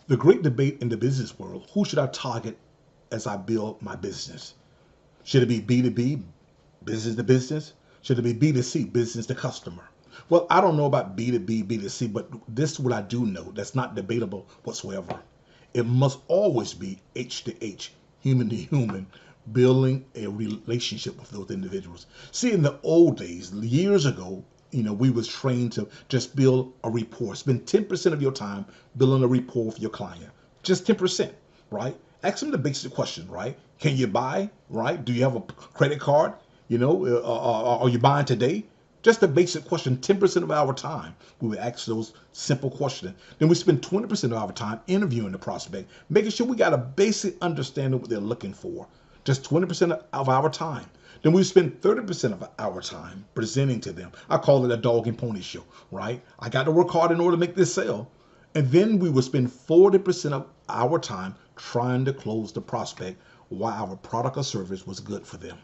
The great debate in the business world: who should I target as I build my business? Should it be B2B, business to business? Should it be B2C, business to customer? Well, I don't know about B2B, B2C, but this is what I do know that's not debatable whatsoever. It must always be H to H, human to human, building a relationship with those individuals. See, in the old days, years ago, we was trained to just build a rapport. Spend 10% of your time building a rapport with your client. Just 10%, right? Ask them the basic question, right? Can you buy, right? Do you have a credit card? Are you buying today? Just the basic question. 10% of our time, we would ask those simple questions. Then we spend 20% of our time interviewing the prospect, making sure we got a basic understanding of what they're looking for. Just 20% of our time. Then we spend 30% of our time presenting to them. I call it a dog and pony show, right? I got to work hard in order to make this sale. And then we would spend 40% of our time trying to close the prospect while our product or service was good for them.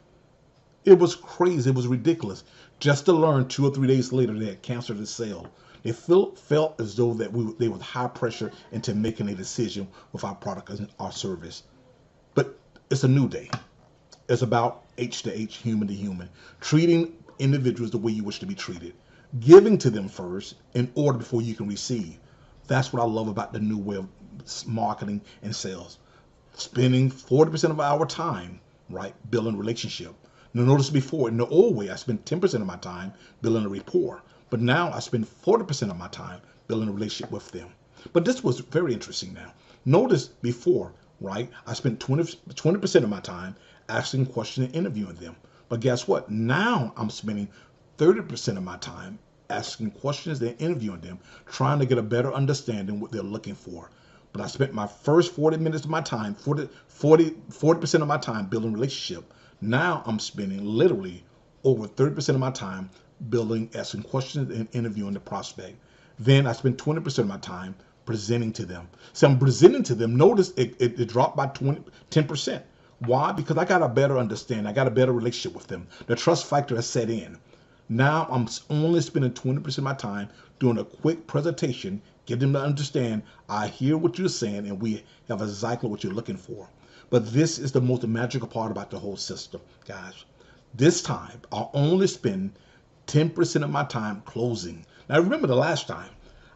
It was crazy. It was ridiculous. Just to learn 2 or 3 days later they had canceled the sale. They felt as though that they were high pressure into making a decision with our product and our service. But it's a new day. It's about H to H, human to human, treating individuals the way you wish to be treated, giving to them first in order before you can receive. That's what I love about the new way of marketing and sales. Spending 40% of our time, right, building a relationship. Now, notice before, in the old way, I spent 10% of my time building a rapport. But now I spend 40% of my time building a relationship with them. But this was very interesting now. Notice before, right, I spent 20% of my time asking questions and interviewing them. But guess what? Now I'm spending 30% of my time asking questions and interviewing them, trying to get a better understanding what they're looking for. But I spent my first 40 minutes of my time, 40% of my time building a relationship. Now I'm spending literally over 30% of my time asking questions and interviewing the prospect. Then I spend 20% of my time presenting to them. So I'm presenting to them. Notice it dropped by 10%. Why? Because I got a better understanding. I got a better relationship with them. The trust factor has set in. Now I'm only spending 20% of my time doing a quick presentation, get them to understand I hear what you're saying and we have exactly what you're looking for. But this is the most magical part about the whole system, guys. This time I'll only spend 10% of my time closing. Now remember the last time,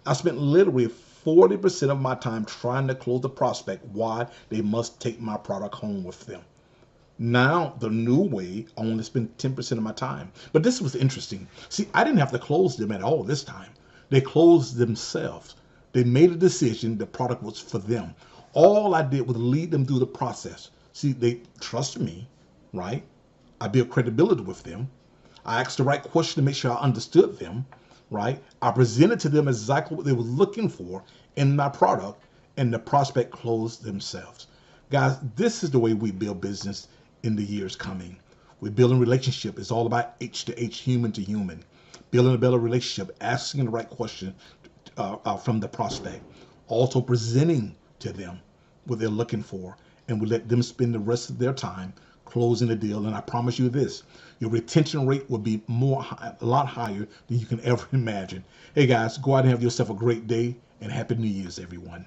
I spent literally 40% of my time trying to close the prospect why they must take my product home with them. Now, the new way, I only spend 10% of my time. But this was interesting. See, I didn't have to close them at all this time. They closed themselves. They made a decision the product was for them. All I did was lead them through the process. See, they trust me, right? I built credibility with them. I asked the right question to make sure I understood them, right? I presented to them exactly what they were looking for in my product, and the prospect closed themselves. Guys, this is the way we build business in the years coming. We're building relationship. It's all about H to H, human to human. Building a better relationship, asking the right question from the prospect. Also presenting to them what they're looking for, and we let them spend the rest of their time closing the deal. And I promise you this, your retention rate will be a lot higher than you can ever imagine. Hey guys, go out and have yourself a great day, and Happy New Year's, everyone.